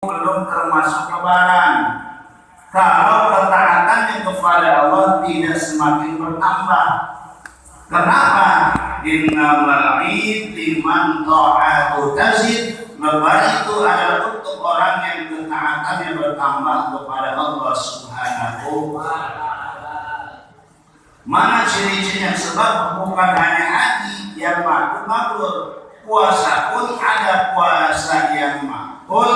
belum termasuk lebaran. Kalau ketaatannya kepada Allah tidak semakin bertambah. Kenapa? Innamal id liman ta'atu tazid. Lebaran itu adalah untuk orang yang ketaatannya bertambah kepada Allah Subhanahu wa ta'ala. Mana ciri-cirinya? Sebab bukan hanya haji yang makbul, puasa pun ada puasa yang makbul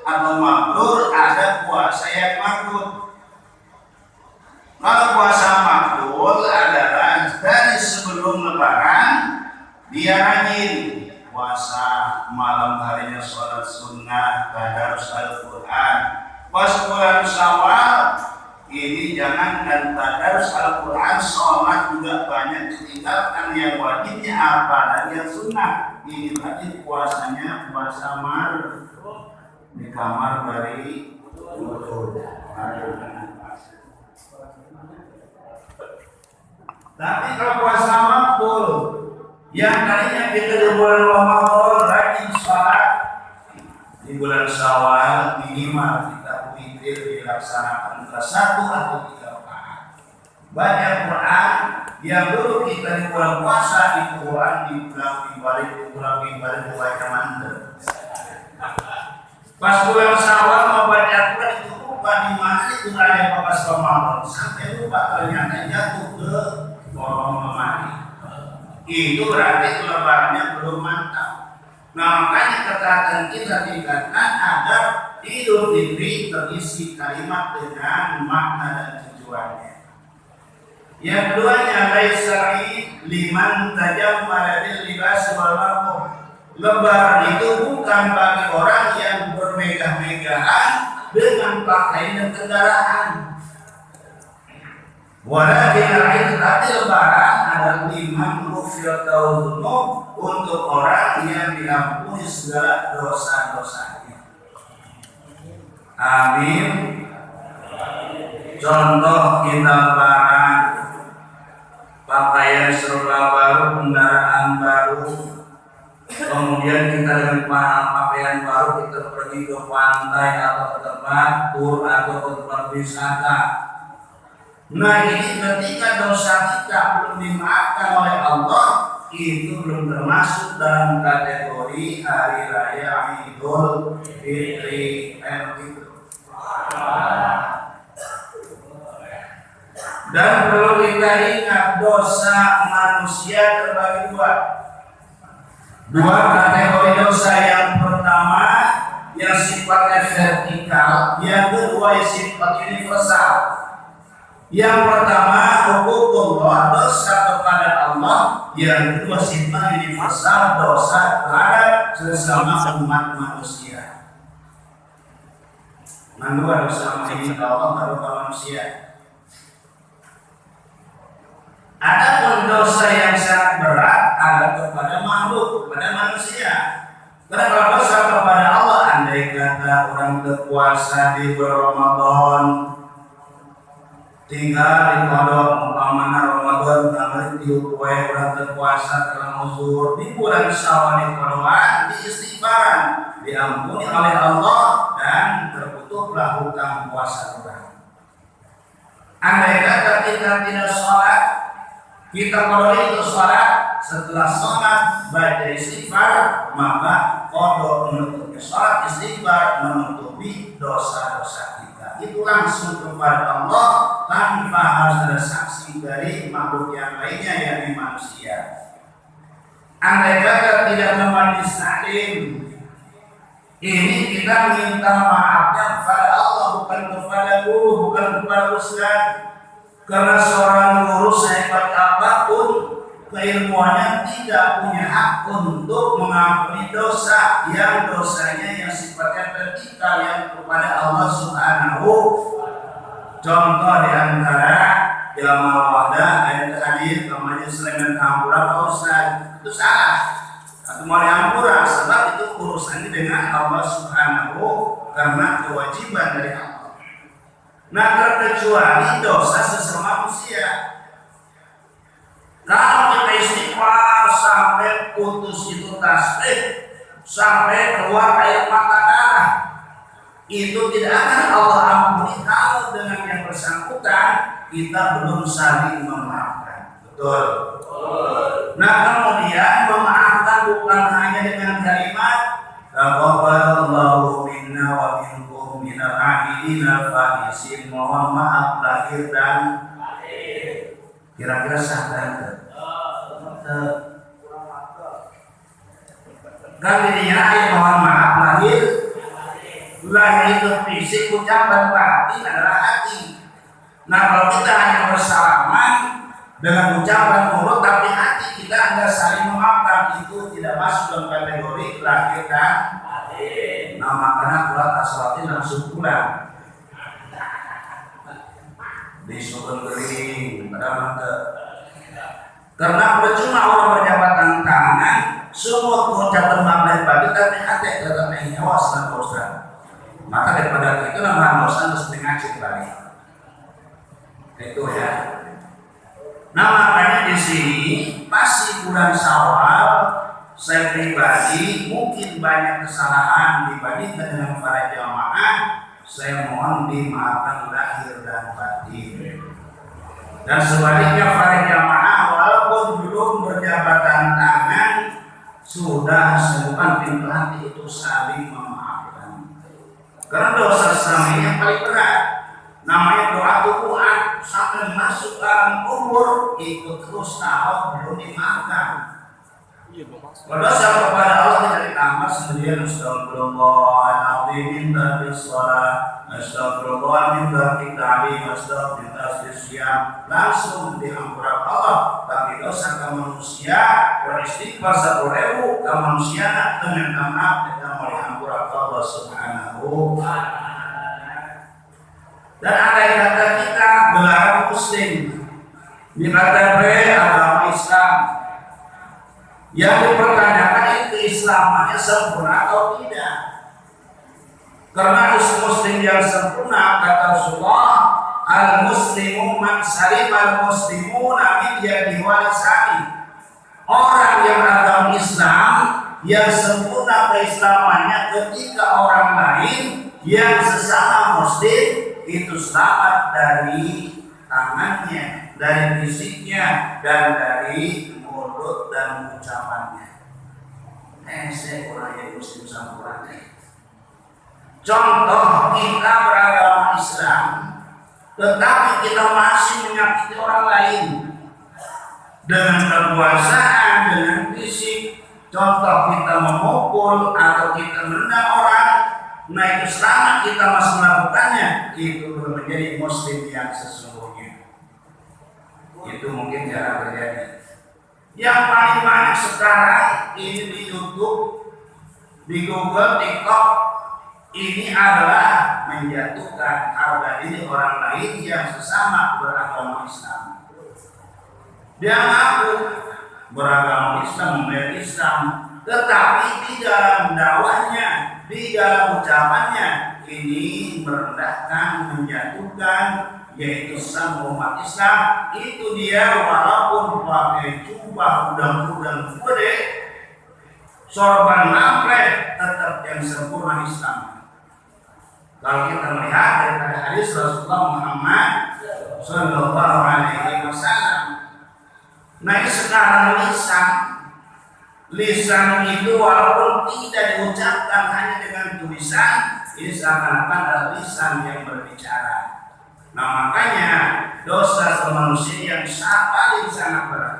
atau mabrur, ada puasa yang makbul. Kalau puasa makbul adalah dari sebelum lebaran dia rajin puasa, malam harinya sholat sunnah, tadarus Al-Quran. Pas bulan Syawal ini jangan dan tadarus Al-Quran, sholat juga banyak ditinggalkan. Yang wajibnya apa dan yang sunnah. Ini tadi puasanya puasa malam di kamar dari tapi kalau puasa makbul yang tadinya kita di bulan Ramadan rajin sholat, di bulan Syawal minimal kita witir dilaksanakan ke 1 atau 3 rakaat. Baca Quran yang dulu kita di bulan puasa di Quran di bulan baca mantel. Pas bulan Syawal mau baca Quran itu lupa di mana itu ada pas Ramadan sampai lupa ternyata jatuh ke kolom lemari. Itu berarti lebarannya belum mantap. Nah makanya ketaatan kita tingkatkan agar Idul Fitri terisi kalimat dengan makna dan tujuannya. Yang keduanya laisa liman tajammala bil libas wal marqum. Lebaran itu bukan bagi orang yang bermegah-megahan dengan pakaian dan kendaraan. Walakin al-id, tapi lebaran adalah liman ghufira lahu dzunub, untuk orang yang diampuni segala dosa-dosanya. Amin. Contoh kita lebaran, pakaian serba baru, kendaraan baru, kemudian kita dengan pakaian baru kita pergi ke pantai atau ke tempat tur atau ke tempat wisata. Nah ini ketika dosa kita belum dimaafkan oleh Allah, itu belum termasuk dalam kategori hari raya Idul Fitri. Dan perlu kita ingat dosa manusia terbagi dua kategori dosa. Yang pertama yang sifatnya vertikal, yang kedua yang sifat universal. Yang pertama hukum dosa kepada Allah, yang kedua sifat universal dosa terhadap sesama umat manusia. Kedua dosa ini Allah kepada manusia. Adapun dosa yang sangat berat ada kepada makhluk, kepada manusia. Karena kalau dosa kepada Allah, andai kata orang berpuasa di bulan Ramadan, tinggal di pondok umpamanya Ramadan tanggal 30 orang berpuasa dalam uzur, di bulan Syawal di pondokan, di istighfaran, diampuni oleh Allah dan terputuplah hutang puasa orang. Andai kata kita tidak sholat, kita kalau itu sholat, setelah sholat baca istighfar, maka kodok menutupi sholat, istighfar menutupi dosa-dosa kita. Itu langsung kepada Allah tanpa harus ada saksi dari makhluk yang lainnya, yakni manusia. Andai kata tidak memajlis taklim, ini kita minta maafnya kepada Allah, bukan kepada guru, bukan kepada ustaz. Karena seorang guru sehebat apapun keilmuannya tidak punya hak untuk mengampuni dosa yang dosanya yang sifatnya vertikal yang kepada Allah Subhanahu. Contoh di antara Jamal Wadah ayat hadis namanya Sulaiman Hampura Pak Ustaz, itu salah atau mau diampura sebab itu urusannya dengan Allah Subhanahu karena kewajiban dari Allah. Nah terkecuali dosa sesama manusia. Kalau kita istighfar sampai putus itu tasbih, sampai keluar air mata darah, itu tidak akan Allah ampuni kalau dengan yang bersangkutan kita belum saling memaafkan. Betul. Nah kemudian memaafkan bukan hanya dengan kalimat taqabbalallahu minna wa minkum minal a'idina faizin, mohon maaf lahir dan batin. Kira-kira sah kan? Kan dirinya ayat mohon maaf lahir itu fisik, ucapan, batin adalah hati. Nah kalau kita hanya bersalaman dengan ucapan mulut tapi hati kita tidak saling memaafkan, itu tidak masuk dalam kategori lahir dan batin. Nah makanya sholat as-salatin langsung pulang disuruh kering pada mata. Karena percuma orang berjabat tangan semua ucapan makna batin tapi hati tetap nyawa dan dosa. Maka daripada itu nama dosa harus mengaji kembali. Itu ya. Nah makanya di sini masih bulan Syawal, saya pribadi mungkin banyak kesalahan dibandingkan dengan para jamaah. Saya mohon dimaafkan lahir dan batin. Dan sebaliknya para jamaah walaupun belum berjabatan tangan sudah sebutan pintu hati itu saling memaafkan. Karena dosa selama ini yang paling berat namanya doa Tuhan sampai masuk dalam kubur ikut terus tahu belum dimaafkan. Berdosa kepada Allah tidak ditambah sendirian. Astagfirullahaladzim min dzikri shalah, astagfirullah min dzikri ta'lim, astagfirullah siam, langsung diampura Allah. Tapi dosa ke manusia beristighfar 1000 ke manusia dengan maaf dan diampura Allah Subhanahu wa ta'ala. Dan ada yang kata kita gelaran muslim dikata agama Islam. Yang dipertanyakan itu keislamannya sempurna atau tidak. Karena muslim yang sempurna kata Rasulullah, al-muslimu man salim al-muslimuna min yadihi wa lisanihi. Orang yang agama Islam yang sempurna keislamannya ketika orang lain yang sesama muslim itu selamat dari tangannya, dari fisiknya, dan dari mulut dan ucapannya. Saya orang yang muslim sempurna. Contoh kita beragama Islam, tetapi kita masih menyakiti orang lain dengan kekuasaan, dengan fisik. Contoh kita memukul atau kita menendang orang. Nah itu selama kita masih melakukannya, itu belum menjadi muslim yang sesungguhnya. Itu mungkin jarang terjadi. Yang paling banyak sekarang ini di YouTube, di Google, TikTok, ini adalah menjatuhkan harga diri orang lain yang sesama beragama Islam. Dia ngaku beragama Islam, membela Islam, tetapi di dalam dakwahnya, di dalam ucapannya ini merendahkan, menjatuhkan, yaitu sama umat Islam. Itu dia walaupun pakai jubah udang-udang gede, sorban lamprek, tetap yang sempurna Islam. Kalau kita melihat daripada hadis Rasulullah Muhammad Sallallahu Alaihi Wasallam. Nah ini sekarang lisan itu walaupun tidak diucapkan hanya dengan tulisan, ini seakan-akan adalah lisan yang berbicara. Nah makanya dosa manusia yang paling sangat berat.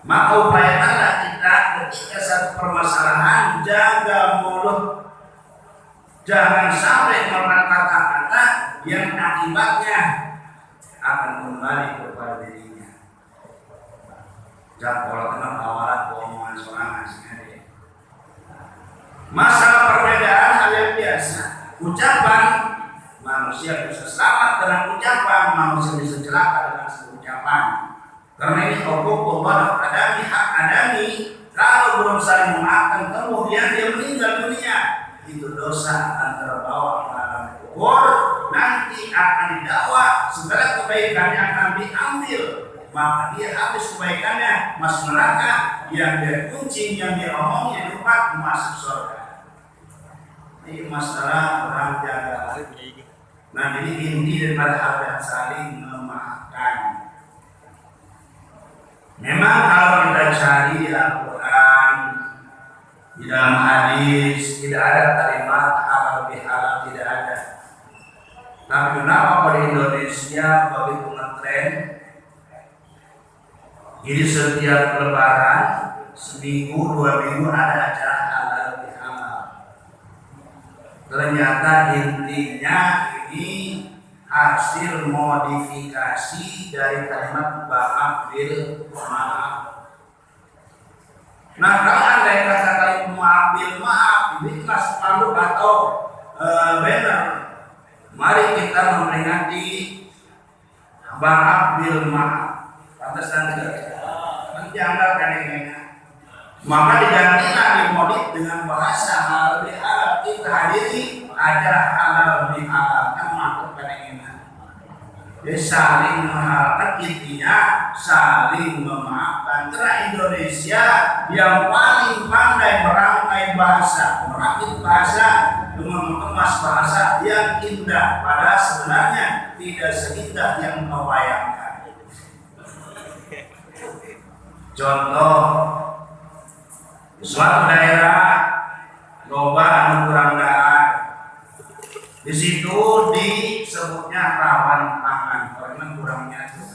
Maka upayakanlah kita ketika satu permasalahan jaga mulut, jangan sampai mengatakan kata-kata yang akibatnya akan kembali kepada dirinya. Jangan kalau kenal tawaran omongan sorangan sendiri. Masalah perbedaan hal yang biasa. Ucapan manusia bisa selamat dengan ucapan, manusia bisa celaka dengan ucapan. Karena ini hukum adami, hak adami. Kalau belum saling memaafkan kemudian dia meninggal dunia, itu dosa akan terbawa ke dalam kubur. Nanti akan didakwa, segala kebaikannya akan diambil. Maka dia habis kebaikannya masuk neraka, yang dia kunci, yang dia omong, yang lupa masuk surga. Ini masalah orang jaga. Nah, jadi inti daripada hal yang saling memaafkan. Memang kalau kita cari di Al-Quran, di dalam hadis, tidak ada kalimat halal bihalal, tidak ada. Tapi kenapa pada Indonesia begitu ngetren? Jadi setiap lebaran, seminggu, 2 minggu ada acara halal bihalal. Ternyata intinya ini hasil modifikasi dari kalimat maaf bil maaf. Nah, kalau andai kata kalimat maaf bil maaf ini kelas spanduk atau banner, mari kita memperingati maaf bil maaf. Pantas dan tidak? Nanti anda pendek-pendek. Maka digantilah dimodif dengan bahasa halal bihalal. Kita hadiri acara halal bihalal kan masuk pendek-pendek. Jadi saling mengharapkan, intinya saling memaafkan. Karena Indonesia yang paling pandai merangkai bahasa, merakit bahasa, mengemas bahasa yang indah, pada sebenarnya tidak seindah yang kau bayangkan. Contoh, suatu daerah loba anu kurang dahar, di situ disebutnya rawan pangan karena kurangnya itu.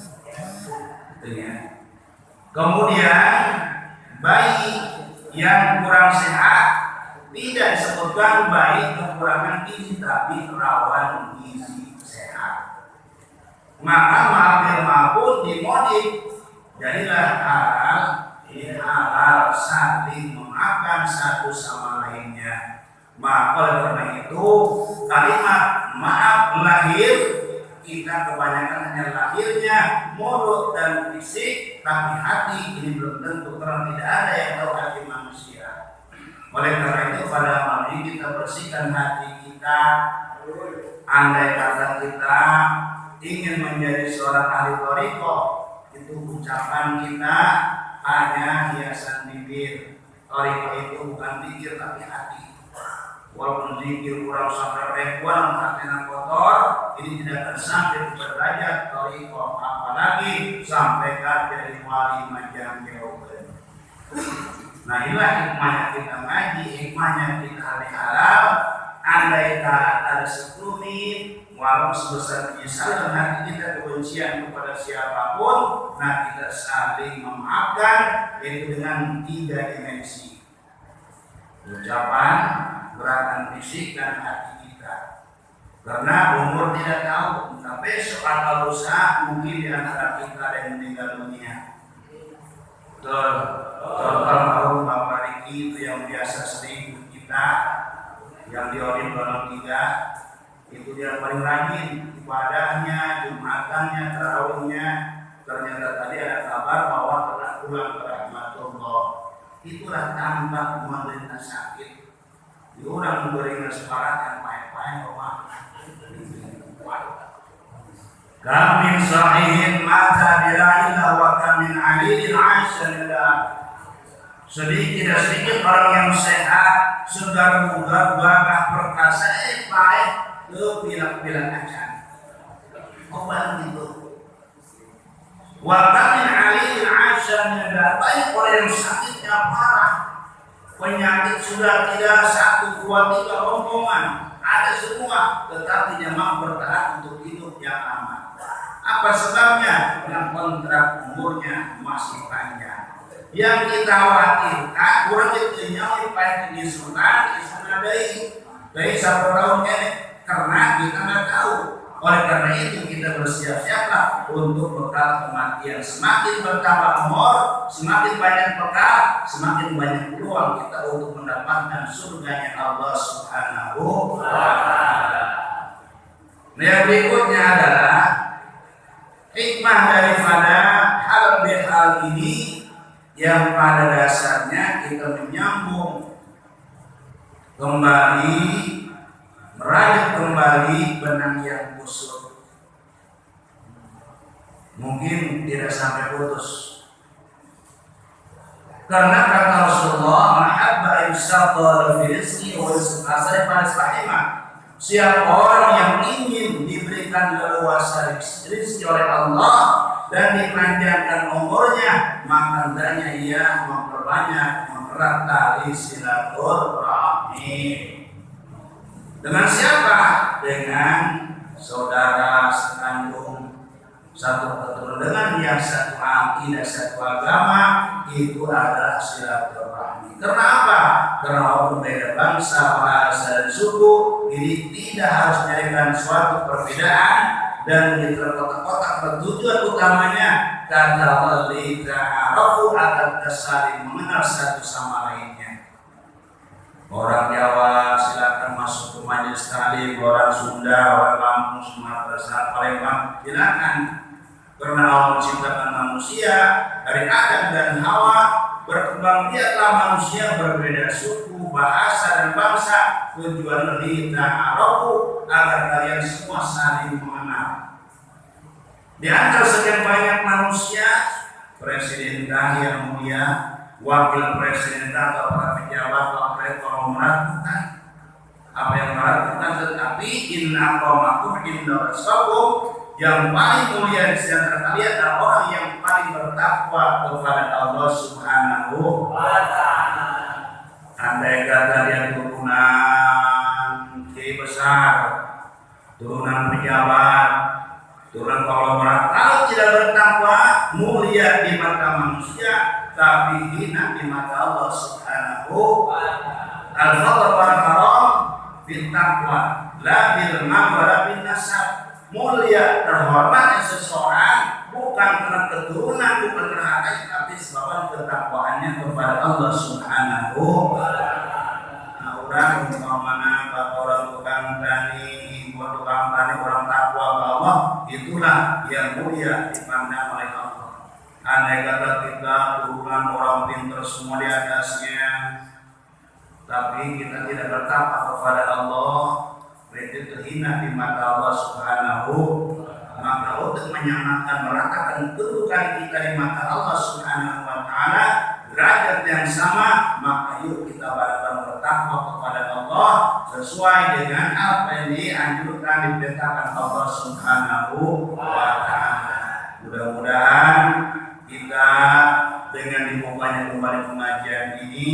Kemudian bayi yang kurang sehat tidak disebutkan bayi kekurangan gizi, tapi rawan gizi sehat. Maka maaf pun dimodif, jadilah halal saling memaafkan satu sama lainnya. Maka oleh karena itu kalimat maaf lahir, kita kebanyakan hanya lahirnya mulut dan fisik, tapi hati ini belum tentu, karena tidak ada yang tahu hati manusia. Oleh karena itu pada malam ini kita bersihkan hati kita. Andai kata kita ingin menjadi seorang ahli thariqah, itu ucapan kita hanya hiasan bibir. Thariqah itu bukan pikir tapi hati. Walaupun zikir kurang sampai ribuan, hatinya kotor, ini tidak akan sampai ke derajat thariqah, apalagi sampai jadi wali majang jauh. Nah, inilah hikmahnya kita ngaji, hikmahnya kita halal. Andai ada sekelumit, walau sebesar penyesalan hati kita kebencian kepada siapapun, nah kita saling memaafkan, yaitu dengan 3 dimensi: ucapan, gerakan fisik, dan hati kita. Karena umur tidak tahu, entah besok atau lusa mungkin di antara kita ada yang meninggal dunia. Terutama Bapak Riki itu yang biasa sering ikut kita, yang di Odim Golong 3, itu dia paling rajin ibadahnya, jumatannya, tarawihnya. Ternyata tadi ada kabar bahwa telah pulang ke rahmatullah. Itulah tanpa menderita sakit. Diorang memberikan separat yang pahit-pahit bahwa kamin sahihin mata bilailah wa kamin alilin aisyalillah. Sedikit dan sedikit orang yang sehat, segar bugar, gagah perkasa, pahit, bilang-bilang aja. Obat itu. Wa kamin alilin aisyalillah. Banyak orang yang sakitnya parah, penyakit sudah tidak 1, 2, 3 rombongan, ada semua, tetapi dia mampu bertahan untuk hidup yang aman. Apa sebabnya? Yang kontrak umurnya masih panjang. Yang kita khawatirkan kurang itu nyawa pakai di Sultan, dari 1 tahun ini, karena kita nggak tahu. Oleh karena itu kita bersiap-siaplah untuk bekal kematian. Semakin bertambah umur, semakin banyak bekal, semakin banyak peluang kita untuk mendapatkan surganya Allah Subhanahu wa Ta'ala. Nah, yang berikutnya adalah hikmah daripada hal bihal ini, yang pada dasarnya kita menyambung kembali, merajut kembali benang yang kusut. Mungkin tidak sampai putus, Karena kata Rasulullah, mahabba yusaqal fi rizqi wa yusqasai farisrahimah. Siapa orang yang ingin diberikan leluasa rezeki oleh Allah dan dipanjangkan umurnya, maka hendaknya ia memperbanyak mempererat tali silaturahmi. Dengan siapa? Dengan saudara sekandung, satu keturunan, dengan yang satu akidah, satu agama, itu adalah silaturahmi. Karena apa? Karena berbeda bangsa, bahasa, dan suku, ini tidak harus menjadikan suatu perbedaan dan di terkotak-kotak bertujuan utamanya kata wali ta'arafu agar saling mengenal satu sama lainnya. Orang Jawa silakan masuk ke majelis taklim, orang Sunda, orang Lampung, Sumatera, Palembang silakan. Karena Allah menciptakan manusia dari Adam dan Hawa, berkembang biaklah manusia berbeda suku, bahasa, dan bangsa. Tujuan ta'arafu agar kalian semua saling mengenal. Di antara sekian banyak manusia, presiden yang mulia, wakil presiden atau para pejabat, wakil melakukan apa yang melakukan, tetapi inna qawmakum inna rasakum, yang paling mulia di antara kalian adalah orang yang paling bertakwa kepada Allah Subhanahu wa ta'ala. Andai kata dia turunan kiai besar, turunan pejabat, turunan konglomerat, kalau tidak bertakwa, mulia di mata manusia, tapi hina di mata Allah Subhanahu wa ta'ala. Al-fadl wal karam bil taqwa, la bil mal wa la bin nasab. Mulia terhormatnya seseorang bukan karena keturunan, bukan karena harta, tapi sebab ketakwaannya kepada Allah Subhanahu wa ta'ala. Nah, orang umpamanya orang tukang tani, tukang tani, orang takwa bahwa itulah yang mulia dipandang oleh Allah. Andai kata kita turunan orang pintar semua di atasnya, tapi kita tidak bertakwa kepada Allah, berarti terhina di mata Allah Subhanahu. Maka untuk menyamakan, meratakan kedudukan kita di mata Allah Subhanahu wa ta'ala, derajat yang sama, maka yuk kita balik bertakwa kepada Allah sesuai dengan apa yang dianjurkan, diperintahkan Allah Subhanahu wa ta'ala. Mudah-mudahan kita dengan dibukanya kembali pengajian ini,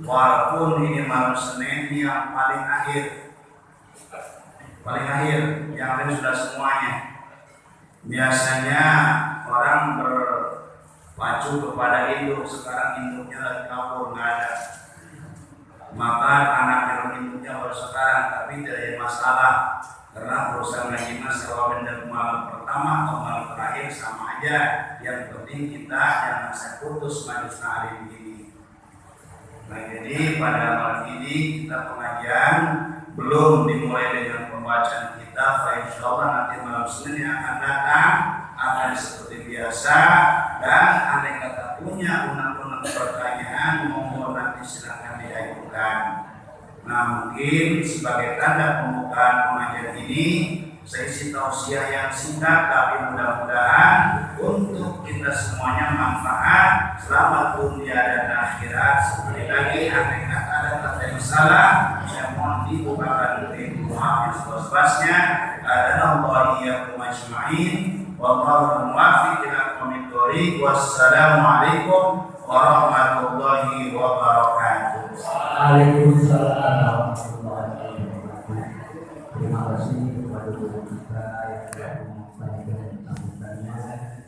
walaupun ini malam Senin yang paling akhir, yang lain sudah semuanya. Biasanya orang berpacu kepada induk, sekarang induknya lagi kabur, nggak ada. Maka anak yang induknya baru sekarang, tapi tidak ada masalah, karena perusahaan ngaji mas kalau benda malam pertama atau malam terakhir sama aja. Yang penting kita jangan saya putus majelis taklim ini. Nah, jadi pada malam ini kita pengajian belum dimulai dengan pembacaan kitab. Insyaallah nanti malam Senin yang akan datang akan seperti biasa, dan andai kata punya unek-unek pertanyaan mohon nanti silakan diajukan. Nah, mungkin sebagai tanda pembukaan pengajian ini saya isi tausiah yang singkat, tapi mudah-mudahan untuk kita semuanya manfaat. Selamat dunia dan akhirat. Sekali lagi, andai kata ada kata yang salah, saya mohon dibukakan pintu maaf yang seluas-luasnya. Allah iyyakum ajma'in. Wallahu muwaffiq ila aqwamit thoriq. Wassalamualaikum warahmatullahi wabarakatuh. Waalaikumsalam warahmatullahi wabarakatuh. Terima kasih kepada guru kita yang telah